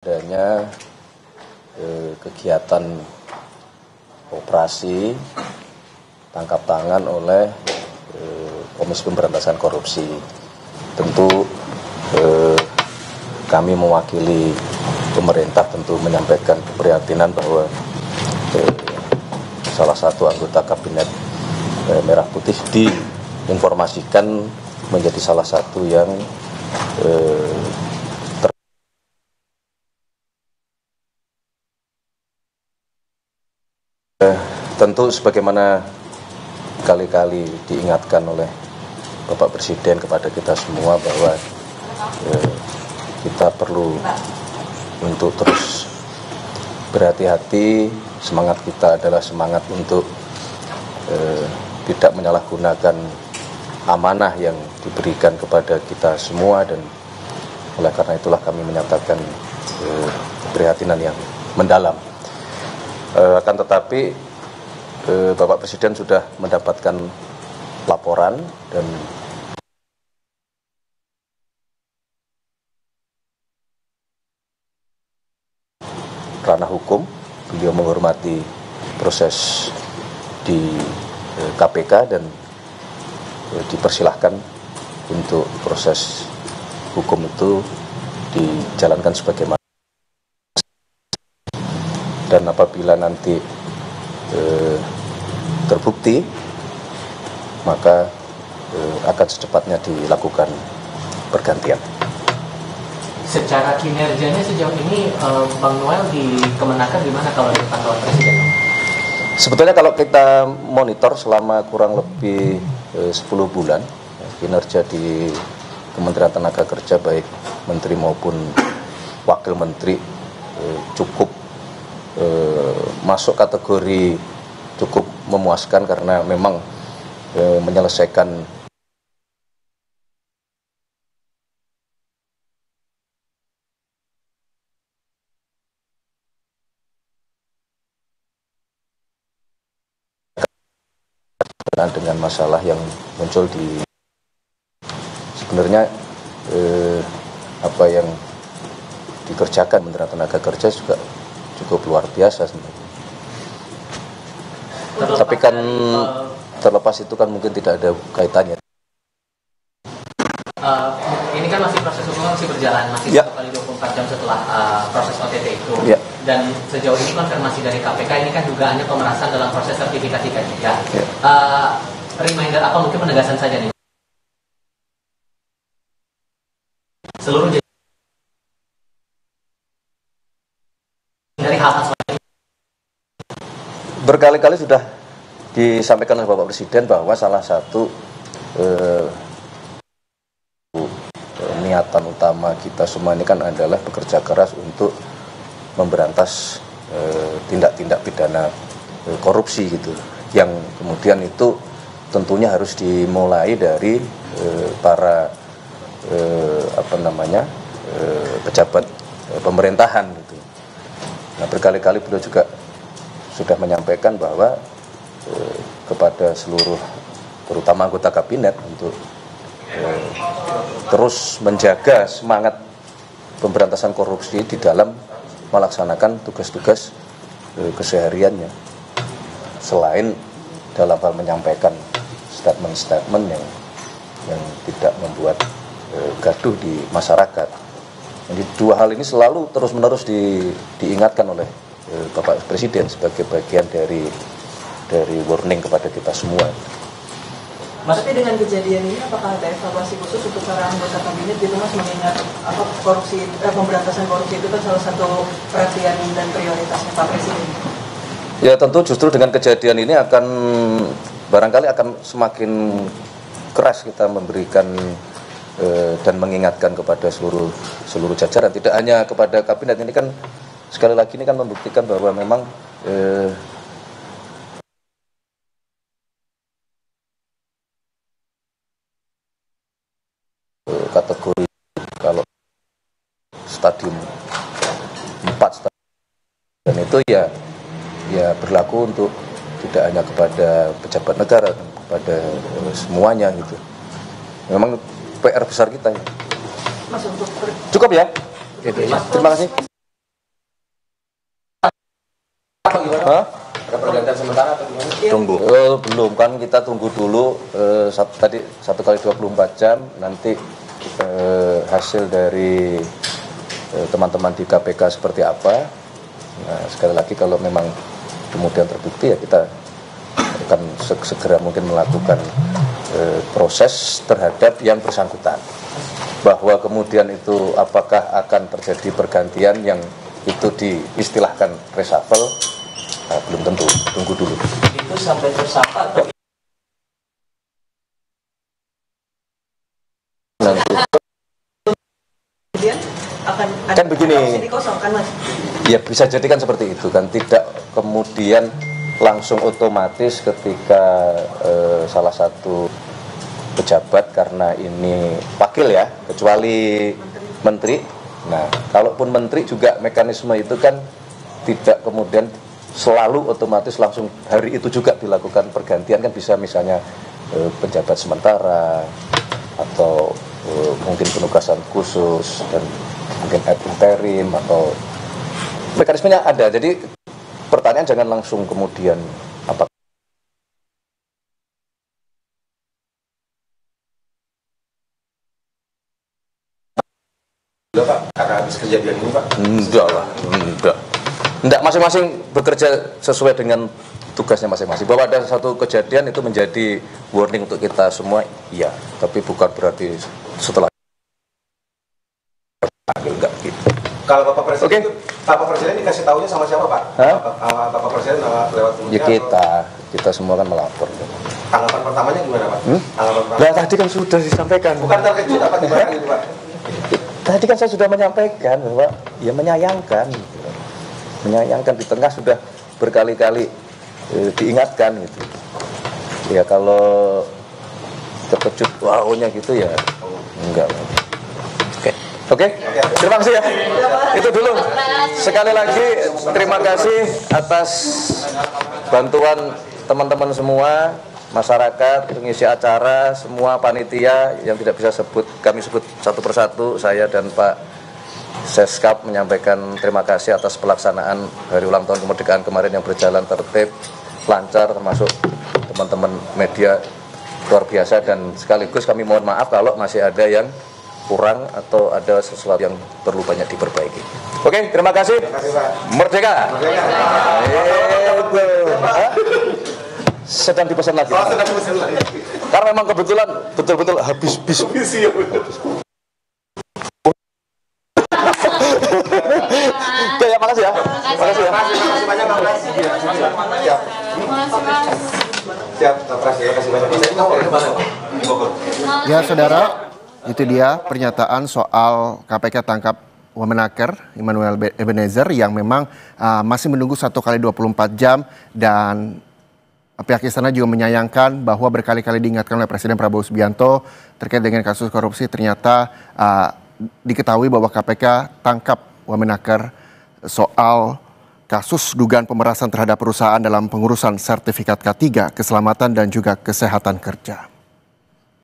Adanya kegiatan operasi tangkap tangan oleh Komisi Pemberantasan Korupsi. Tentu kami mewakili pemerintah tentu menyampaikan keprihatinan bahwa salah satu anggota kabinet Merah Putih diinformasikan menjadi salah satu yang tentu sebagaimana kali-kali diingatkan oleh Bapak Presiden kepada kita semua bahwa kita perlu untuk terus berhati-hati. Semangat kita adalah semangat untuk tidak menyalahgunakan amanah yang diberikan kepada kita semua, dan oleh karena itulah kami menyatakan keprihatinan yang mendalam. Akan tetapi Bapak Presiden sudah mendapatkan laporan dan ranah hukum. Beliau menghormati proses di KPK dan dipersilahkan untuk proses hukum itu dijalankan sebagaimana. Dan apabila nanti terbukti, maka akan secepatnya dilakukan pergantian. Secara kinerjanya sejauh ini, Bang Noel di Kemenaker gimana kalau di pantauan Presiden? Sebetulnya kalau kita monitor selama kurang lebih 10 bulan, kinerja di Kementerian Tenaga Kerja baik Menteri maupun Wakil Menteri cukup masuk kategori cukup memuaskan, karena memang menyelesaikan dengan masalah yang muncul di sebenarnya apa yang dikerjakan Kementerian Tenaga Kerja juga cukup luar biasa sebenarnya. Tapi kan terlepas itu kan mungkin tidak ada kaitannya. Ini kan masih proses hukum masih berjalan, masih ya. 1 kali 24 jam setelah proses OTT itu. Ya. Dan sejauh ini konfirmasi dari KPK ini kan dugaannya pemerasan dalam proses sertifikasi K3. Ya. Reminder apa mungkin penegasan saja nih. Seluruh dari hal-hal seperti ini. Berkali-kali sudah disampaikan oleh Bapak Presiden bahwa salah satu niatan utama kita semua ini kan adalah bekerja keras untuk memberantas tindak-tindak pidana korupsi gitu, yang kemudian itu tentunya harus dimulai dari para pejabat pemerintahan gitu. Nah, berkali-kali beliau juga sudah menyampaikan bahwa kepada seluruh terutama anggota kabinet untuk terus menjaga semangat pemberantasan korupsi di dalam melaksanakan tugas-tugas kesehariannya, selain dalam hal menyampaikan statement-statement yang tidak membuat gaduh di masyarakat. Jadi dua hal ini selalu terus-menerus diingatkan oleh Bapak Presiden sebagai bagian dari warning kepada kita semua. Maksudnya dengan kejadian ini apakah ada evaluasi khusus untuk para anggota kabinet gitu Mas, mengingat korupsi, pemberantasan korupsi itu kan salah satu perhatian dan prioritasnya Pak Presiden? Ya tentu justru dengan kejadian ini barangkali akan semakin keras kita memberikan dan mengingatkan kepada seluruh jajaran, tidak hanya kepada kabinet. Ini kan sekali lagi ini kan membuktikan bahwa memang kategori kalau stadium 4 dan itu ya berlaku untuk tidak hanya kepada pejabat negara, kepada semuanya gitu. Memang PR besar kita ya. Mas, untuk cukup ya. Terima kasih. atau gimana? Hah? Ada pergantian sementara atau gimana? Tunggu. Belum, kan kita tunggu dulu tadi 1 kali 24 jam nanti hasil dari teman-teman di KPK seperti apa. Nah, sekali lagi kalau memang kemudian terbukti ya kita akan segera mungkin melakukan proses terhadap yang bersangkutan. Bahwa kemudian itu apakah akan terjadi pergantian yang itu diistilahkan reshuffle, nah, belum tentu, tunggu dulu. Itu sampai tersangka atau Nanti Kemudian akan ada Kan begini. opsi dikosongkan, Mas. ya bisa jadi kan seperti itu kan, tidak kemudian langsung otomatis ketika salah satu pejabat, karena ini wakil ya, kecuali menteri. Nah, kalaupun menteri juga mekanisme itu kan tidak kemudian selalu otomatis langsung hari itu juga dilakukan pergantian, kan bisa misalnya penjabat sementara atau mungkin penugasan khusus dan mungkin ad interim atau mekanismenya ada. Jadi pertanyaan jangan langsung kemudian apa enggak Pak, karena habis kejadian ini Pak? enggak lah, enggak, masing-masing bekerja sesuai dengan tugasnya masing-masing. Bahwa ada satu kejadian itu menjadi warning untuk kita semua, iya, tapi bukan berarti setelah enggak gitu. Kalau Bapak Presiden Oke. itu, Bapak Presiden dikasih tahunya sama siapa Pak? Hah? Bapak Presiden lewat Ya kementerian kita semua kan melapor. atau tanggapan pertamanya gimana Pak? Tanggapan pertama. Nah, tadi kan sudah disampaikan. Bukan terkejut apa gimana gitu Pak? Tadi kan saya sudah menyampaikan bahwa ya menyayangkan, menyayangkan di tengah sudah berkali-kali diingatkan gitu. Ya kalau terkejut wownya gitu ya enggak. Oke, terima kasih ya. Itu dulu. Sekali lagi terima kasih atas bantuan teman-teman semua, masyarakat, pengisi acara, semua panitia yang tidak bisa kami sebut satu persatu. Saya dan Pak Seskap menyampaikan terima kasih atas pelaksanaan Hari Ulang Tahun Kemerdekaan kemarin yang berjalan tertib, lancar, termasuk teman-teman media luar biasa, dan sekaligus kami mohon maaf kalau masih ada yang kurang atau ada sesuatu yang perlu banyak diperbaiki. Oke, terima kasih. Terima kasih Pak. Merdeka. Merdeka. Sedang dipesan lagi. Oh, sedang pesan lagi. Karena memang kebetulan betul-betul habis bis. Misi ya bener. Oke ya, makasih ya. Makasih ya. Makasih banyak Pak. Siap. Siap, Pak Presiden. Terima kasih banyak. Saya mau ke mana Pak? Di Bogor. Ya saudara, itu dia pernyataan soal KPK tangkap Wamenaker Immanuel Ebenezer yang memang masih menunggu 1 kali 24 jam, dan pihak istana juga menyayangkan bahwa berkali-kali diingatkan oleh Presiden Prabowo Subianto terkait dengan kasus korupsi. Ternyata diketahui bahwa KPK tangkap Wamenaker soal kasus dugaan pemerasan terhadap perusahaan dalam pengurusan sertifikat K3, keselamatan dan juga kesehatan kerja.